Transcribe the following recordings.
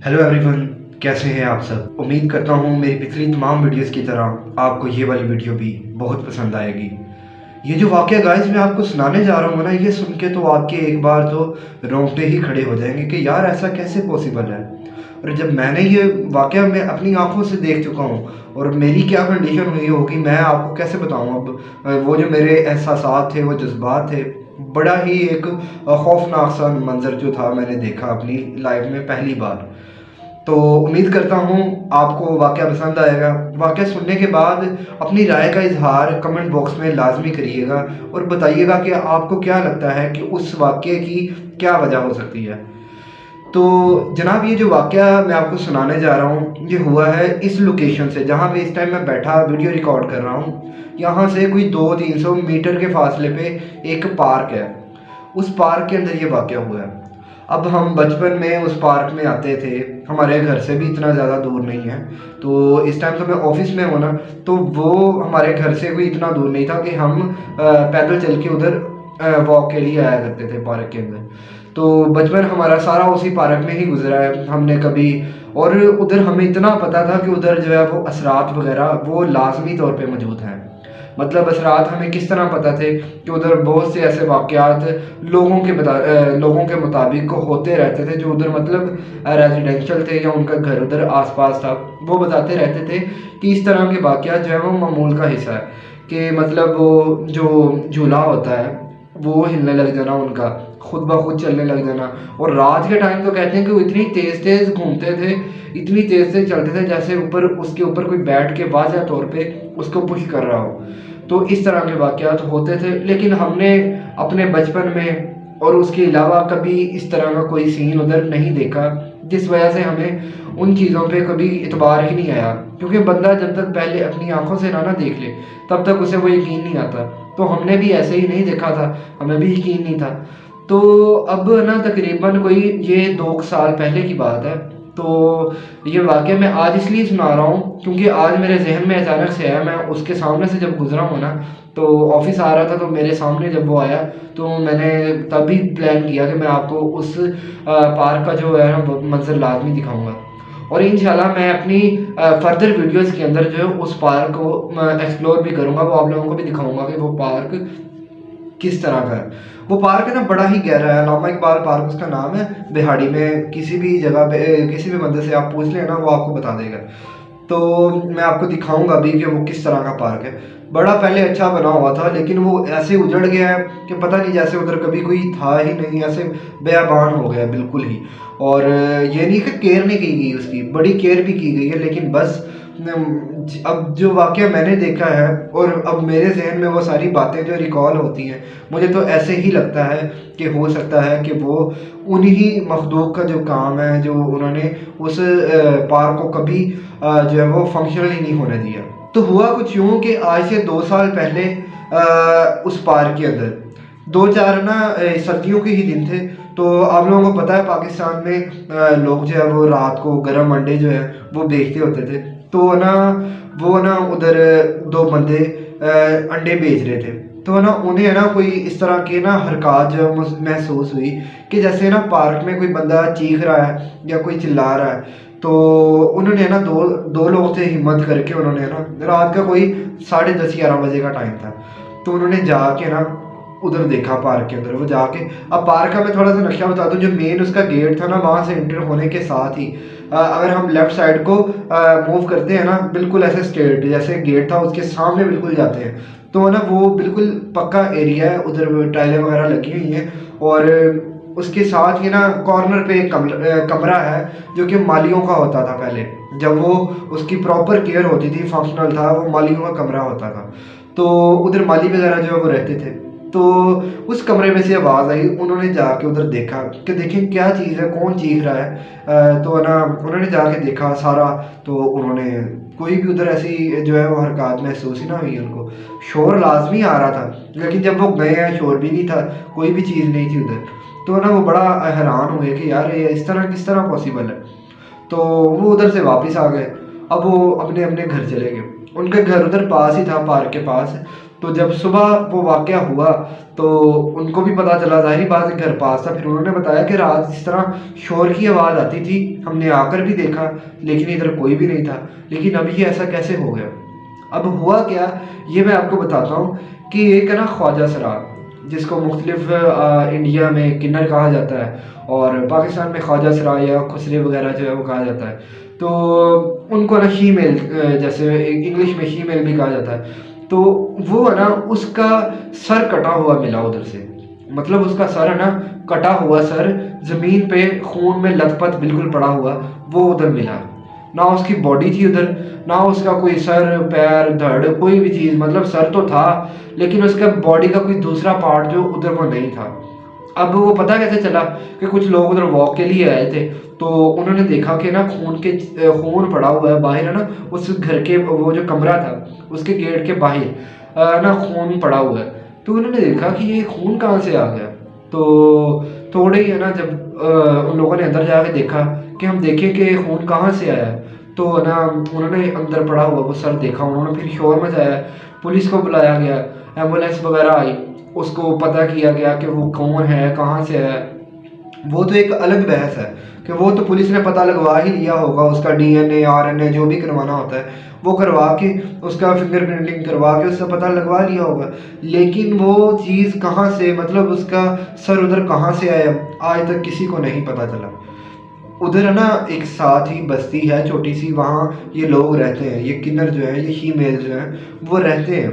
Hello everyone, कैसे हैं आप सब। उम्मीद करता हूँ मेरी पिछली तमाम वीडियोस की तरह आपको ये वाली वीडियो भी बहुत पसंद आएगी। ये जो वाक़या गाइस मैं आपको सुनाने जा रहा हूँ ना, ये सुन के तो आपके एक बार तो रोंगटे ही खड़े हो जाएंगे कि यार ऐसा कैसे पॉसिबल है। और जब मैंने ये वाक़या मैं अपनी आंखों से देख चुका हूँ और मेरी क्या कंडीशन हुई होगी मैं आपको कैसे बताऊँ। अब वो जो मेरे एहसासात थे, वो जज्बात थे, बड़ा ही एक खौफनाक सा मंज़र जो था मैंने देखा अपनी लाइफ में पहली बार। तो उम्मीद करता हूँ आपको वाक़या पसंद आएगा। वाक़या सुनने के बाद अपनी राय का इज़हार कमेंट बॉक्स में लाज़मी करिएगा और बताइएगा कि आपको क्या लगता है कि उस वाक़ये की क्या वजह हो सकती है। तो जनाब, ये जो वाक़या मैं आपको सुनाने जा रहा हूँ ये हुआ है इस लोकेशन से जहाँ पे इस टाइम मैं बैठा वीडियो रिकॉर्ड कर रहा हूँ। यहाँ से कोई 200-300 मीटर के फासले पे एक पार्क है। उस पार्क के अंदर ये वाक़या हुआ है। अब हम बचपन में उस पार्क में आते थे, हमारे घर से भी इतना ज़्यादा दूर नहीं है। तो इस टाइम तो मैं ऑफिस में हूँ ना, तो वो हमारे घर से कोई इतना दूर नहीं था कि हम पैदल चल के उधर वॉक के लिए आया करते थे पार्क के अंदर। तो बचपन हमारा सारा उसी पार्क में ही गुजरा है। हमने कभी और उधर हमें इतना पता था कि उधर जो है वो असरात वगैरह वो लाजमी तौर पे मौजूद हैं। मतलब असरात हमें किस तरह पता थे कि उधर बहुत से ऐसे वाक़यात लोगों के मुताबिक होते रहते थे जो उधर मतलब रेजिडेंशियल थे या उनका घर उधर आसपास था। वो बताते रहते थे कि इस तरह के वाक़यात जो है वो मामूल का हिस्सा है कि मतलब वो जो झूला होता है वो हिलने लग जाना, उनका खुद ब खुद चलने लग जाना। और रात के टाइम तो कहते हैं कि वो इतनी तेज़ तेज़ घूमते थे, इतनी तेज़ तेज़ चलते थे जैसे ऊपर उसके ऊपर कोई बैठ के वाज़ह तौर पे उसको पुश कर रहा हो। तो इस तरह के वाक़यात होते थे, लेकिन हमने अपने बचपन में और उसके अलावा कभी इस तरह का कोई सीन उधर नहीं देखा, जिस वजह से हमें उन चीज़ों पे कभी इतबार ही नहीं आया। क्योंकि बंदा जब तक पहले अपनी आंखों से ना देख ले तब तक उसे वो यकीन नहीं आता। तो हमने भी ऐसे ही नहीं देखा था, हमें भी यकीन नहीं था। तो अब ना तकरीबन कोई ये 2 साल पहले की बात है। तो ये वाक़या मैं आज इसलिए सुना रहा हूँ क्योंकि आज मेरे ज़हन में अचानक से आया। मैं उसके सामने से जब गुज़रा हूँ ना, तो ऑफ़िस आ रहा था तो मेरे सामने जब वो आया तो मैंने तभी प्लान किया कि मैं आपको उस पार्क का जो है ना वो मंज़र लाज़मी दिखाऊँगा। और इंशाल्लाह मैं अपनी फ़र्दर वीडियोज़ के अंदर जो है उस पार्क को एक्सप्लोर भी करूँगा। वो आप लोगों को भी दिखाऊँगा कि वो पार्क किस तरह का है। वो पार्क है ना बड़ा ही गहरा है। अल्लामा इकबाल पार्क उसका नाम है। बिहाड़ी में किसी भी जगह पे किसी भी बंदे से आप पूछ लेना वो आपको बता देगा। तो मैं आपको दिखाऊंगा अभी कि वो किस तरह का पार्क है। बड़ा पहले अच्छा बना हुआ था लेकिन वो ऐसे उजड़ गया है कि पता नहीं, जैसे उधर कभी कोई था ही नहीं, ऐसे बेआबान हो गया बिल्कुल ही। और ये नहीं कि केयर नहीं की गई, उसकी बड़ी केयर भी की गई है, लेकिन बस अब जो वाक़या मैंने देखा है और अब मेरे ज़हन में वो सारी बातें जो रिकॉल होती हैं, मुझे तो ऐसे ही लगता है कि हो सकता है कि वो उन्हीं मखलूक का जो काम है जो उन्होंने उस पार्क को कभी जो है वो फंक्शनल ही नहीं होने दिया। तो हुआ कुछ यूँ कि आज से 2 साल पहले उस पार्क के अंदर 2-4 ना सर्दियों के ही दिन थे। तो आप लोगों को पता है पाकिस्तान में लोग जो है वो रात को गर्म अंडे जो है वो बेचते होते थे। तो ना वो ना उधर 2 बंदे अंडे बेच रहे थे। तो ना उन्हें ना कोई इस तरह के ना हरकत जो महसूस हुई कि जैसे ना पार्क में कोई बंदा चीख रहा है या कोई चिल्ला रहा है। तो उन्होंने ना दो लोग थे, हिम्मत करके उन्होंने ना, रात का कोई 10:30-11 बजे का टाइम था, तो उन्होंने जाके ना उधर देखा पार्क के अंदर। वो जाके, अब पार्क का मैं थोड़ा सा नक्शा बता दूं, जो मेन उसका गेट था ना वहाँ से एंटर होने के साथ ही अगर हम लेफ़्ट साइड को मूव करते हैं ना, बिल्कुल ऐसे स्ट्रेट जैसे गेट था उसके सामने बिल्कुल जाते हैं तो ना वो बिल्कुल पक्का एरिया है, उधर टाइलें वगैरह लगी हुई हैं। और उसके साथ ही ना कॉर्नर पे एक कमरा है जो कि मालियों का होता था पहले, जब वो उसकी प्रॉपर केयर होती थी, फंक्शनल था, वो मालियों का कमरा होता था। तो उधर माली वगैरह जो है वो रहते थे। तो उस कमरे में से आवाज़ आई, उन्होंने जाके उधर देखा कि देखें क्या चीज़ है, कौन चीख रहा है। तो ना उन्होंने जाके देखा सारा, तो उन्होंने कोई भी उधर ऐसी जो है वो हरकत महसूस ही ना हुई उनको। शोर लाजमी आ रहा था लेकिन जब वो गए हैं शोर भी नहीं था, कोई भी चीज़ नहीं थी उधर। तो ना वो बड़ा हैरान हुए कि यार ये इस तरह किस तरह पॉसिबल है। तो वो उधर से वापस आ गए। अब वो अपने अपने घर चले गए। ان کا گھر ادھر پاس ہی تھا، پارک کے پاس. تو جب صبح وہ واقعہ ہوا تو ان کو بھی پتہ چلا، ظاہری بات ہے گھر پاس تھا. پھر انہوں نے بتایا کہ رات اس طرح شور کی آواز آتی تھی، ہم نے آ کر بھی دیکھا لیکن ادھر کوئی بھی نہیں تھا. لیکن اب یہ ایسا کیسے ہو گیا؟ اب ہوا کیا یہ میں آپ کو بتاتا ہوں کہ ایک ہے نا خواجہ سرا، جس کو مختلف انڈیا میں کنر کہا جاتا ہے اور پاکستان میں خواجہ سرا یا خسرے وغیرہ جو ہے وہ کہا جاتا ہے. تو ان کو نا شی میل، جیسے انگلش میں شی میل بھی کہا جاتا ہے. تو وہ ہے نا اس کا سر کٹا ہوا ملا ادھر سے، مطلب اس کا سر ہے نا کٹا ہوا سر، زمین پہ خون میں لت پت بالکل پڑا ہوا وہ ادھر ملا. نہ اس کی باڈی تھی ادھر، نہ اس کا کوئی سر پیر دھڑ کوئی بھی چیز، مطلب سر تو تھا لیکن اس کا باڈی کا کوئی دوسرا پارٹ جو ادھر وہ نہیں تھا. اب وہ پتہ کیسے چلا کہ کچھ لوگ ادھر واک کے لیے آئے تھے تو انہوں نے دیکھا کہ نا خون پڑا ہوا ہے باہر، ہے نا اس گھر کے وہ جو کمرہ تھا اس کے گیٹ کے باہر نا خون پڑا ہوا ہے. تو انہوں نے دیکھا کہ یہ خون کہاں سے آ گیا. تو تھوڑے ہی ہے نا جب ان لوگوں نے اندر جا کے دیکھا کہ ہم دیکھیں کہ خون کہاں سے آیا ہے، تو نا انہوں نے اندر پڑا ہوا وہ سر دیکھا. انہوں نے پھر شور مچایا، پولیس کو بلایا گیا، ایمبولینس وغیرہ آئی، اس کو پتہ کیا گیا کہ وہ کون ہے کہاں سے ہے. وہ تو ایک الگ بحث ہے کہ وہ تو پولیس نے پتہ لگوا ہی لیا ہوگا، اس کا D N A R N A جو بھی کروانا ہوتا ہے وہ کروا کے اس کا فنگر پرنٹنگ کروا کے اس سے پتہ لگوا لیا ہوگا. لیکن وہ چیز کہاں سے، مطلب اس کا سر ادھر کہاں سے آیا آج تک کسی کو نہیں پتہ چلا. ادھر ہے نا ایک ساتھ ہی بستی ہے چھوٹی سی، وہاں یہ لوگ رہتے ہیں، یہ کنر جو ہیں، یہ شی میل جو ہیں وہ رہتے ہیں.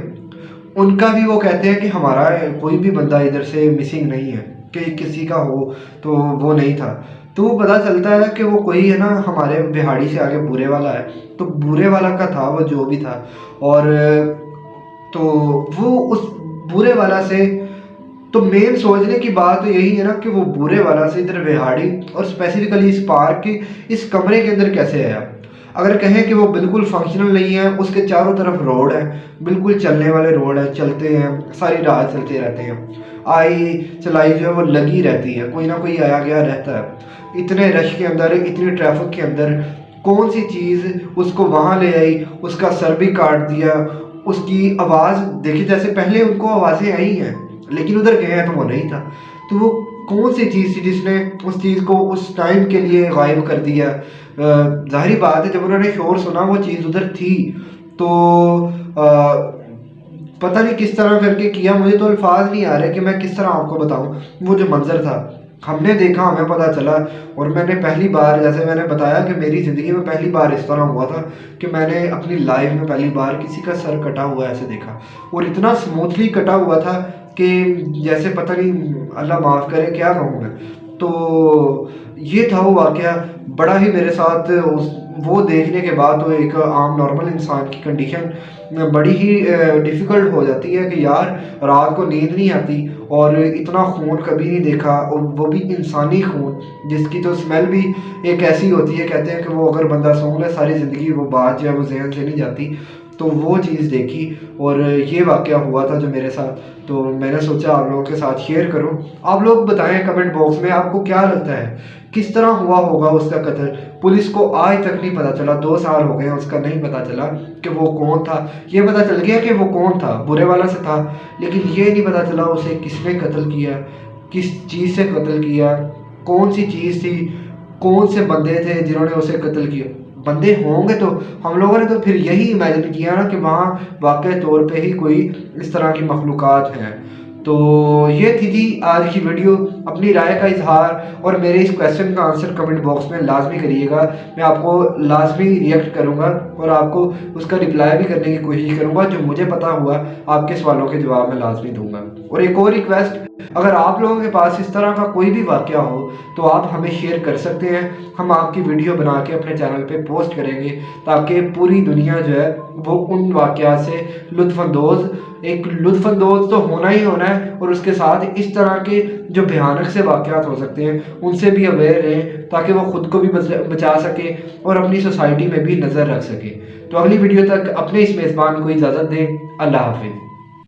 ان کا بھی وہ کہتے ہیں کہ ہمارا کوئی بھی بندہ ادھر سے مسنگ نہیں ہے، کہ کسی کا ہو تو وہ نہیں تھا. تو وہ پتہ چلتا ہے کہ وہ کوئی ہے نا ہمارے بہاڑی سے آگے بورے والا ہے، تو بورے والا کا تھا وہ جو بھی تھا. اور تو وہ اس بورے والا سے، تو مین سوچنے کی بات تو یہی ہے نا کہ وہ بورے والا سے ادھر بہاڑی اور اسپیسیفکلی اس پارک کے اس کمرے کے اندر کیسے آیا. اگر کہیں کہ وہ بالکل فنکشنل نہیں ہے، اس کے چاروں طرف روڈ ہے، بالکل چلنے والے روڈ ہیں، چلتے ہیں ساری رات چلتے رہتے ہیں، آئی چلائی جو ہے وہ لگی رہتی ہے، کوئی نہ کوئی آیا گیا رہتا ہے. اتنے رش کے اندر، اتنی ٹریفک کے اندر کون سی چیز اس کو وہاں لے آئی، اس کا سر بھی کاٹ دیا. اس کی آواز دیکھی، جیسے پہلے ان کو آوازیں آئی ہیں لیکن ادھر گئے ہیں تو وہ نہیں تھا. تو وہ کون سی چیز تھی جس نے اس چیز کو اس ٹائم کے لیے غائب کر دیا. ظاہری بات ہے جب انہوں نے شور سنا وہ چیز ادھر تھی تو پتہ نہیں کس طرح کر کے کیا، مجھے تو الفاظ نہیں آ رہے کہ میں کس طرح آپ کو بتاؤں. وہ جو منظر تھا ہم نے دیکھا، ہمیں پتہ چلا، اور میں نے پہلی بار، جیسے میں نے بتایا کہ میری زندگی میں پہلی بار اس طرح ہوا تھا کہ میں نے اپنی لائف میں پہلی بار کسی کا سر کٹا ہوا ایسے دیکھا، اور اتنا سموتھلی کٹا ہوا تھا کہ جیسے پتہ نہیں، اللہ معاف کرے کیا کہوں میں. تو یہ تھا وہ واقعہ، بڑا ہی میرے ساتھ وہ دیکھنے کے بعد تو ایک عام نارمل انسان کی کنڈیشن بڑی ہی ڈیفیکلٹ ہو جاتی ہے کہ یار رات کو نیند نہیں آتی اور اتنا خون کبھی نہیں دیکھا، اور وہ بھی انسانی خون جس کی تو اسمیل بھی ایک ایسی ہوتی ہے، کہتے ہیں کہ وہ اگر بندہ سونگ لے ساری زندگی وہ بات جو ہے وہ ذہن سے نہیں جاتی. تو وہ چیز دیکھی اور یہ واقعہ ہوا تھا جو میرے ساتھ، تو میں نے سوچا آپ لوگوں کے ساتھ شیئر کروں. آپ لوگ بتائیں کمنٹ باکس میں آپ کو کیا لگتا ہے کس طرح ہوا ہوگا اس کا قتل. پولیس کو آج تک نہیں پتہ چلا، 2 سال ہو گئے ہیں اس کا نہیں پتہ چلا کہ وہ کون تھا. یہ پتہ چل گیا کہ وہ کون تھا، برے والا سے تھا، لیکن یہ نہیں پتہ چلا اسے کس نے قتل کیا، کس چیز سے قتل کیا، کون سی چیز تھی، کون سے بندے تھے جنہوں نے اسے قتل کیا. بندے ہوں گے تو ہم لوگوں نے تو پھر یہی امیجن کیا نا کہ وہاں واقعی طور پہ ہی کوئی اس طرح کی مخلوقات ہیں. تو یہ تھی آج کی ویڈیو. اپنی رائے کا اظہار اور میرے اس کویسچن کا آنسر کمنٹ باکس میں لازمی کریے گا. میں آپ کو لازمی ریئیکٹ کروں گا اور آپ کو اس کا رپلائی بھی کرنے کی کوشش کروں گا. جو مجھے پتا ہوا آپ کے سوالوں کے جواب میں لازمی دوں گا. اور ایک اور ریکویسٹ، اگر آپ لوگوں کے پاس اس طرح کا کوئی بھی واقعہ ہو تو آپ ہمیں شیئر کر سکتے ہیں. ہم آپ کی ویڈیو بنا کے اپنے چینل پہ پوسٹ کریں گے تاکہ پوری دنیا جو ہے وہ ان واقعات سے لطف اندوز، ایک لطف اندوز تو ہونا ہی ہونا ہے، اور اس کے ساتھ اس طرح کے جو بھیانک سے واقعات ہو سکتے ہیں ان سے بھی اویئر رہیں تاکہ وہ خود کو بھی بچا سکے اور اپنی سوسائٹی میں بھی نظر رکھ سکے. تو اگلی ویڈیو تک اپنے اس میزبان کو اجازت دیں. اللہ حافظ.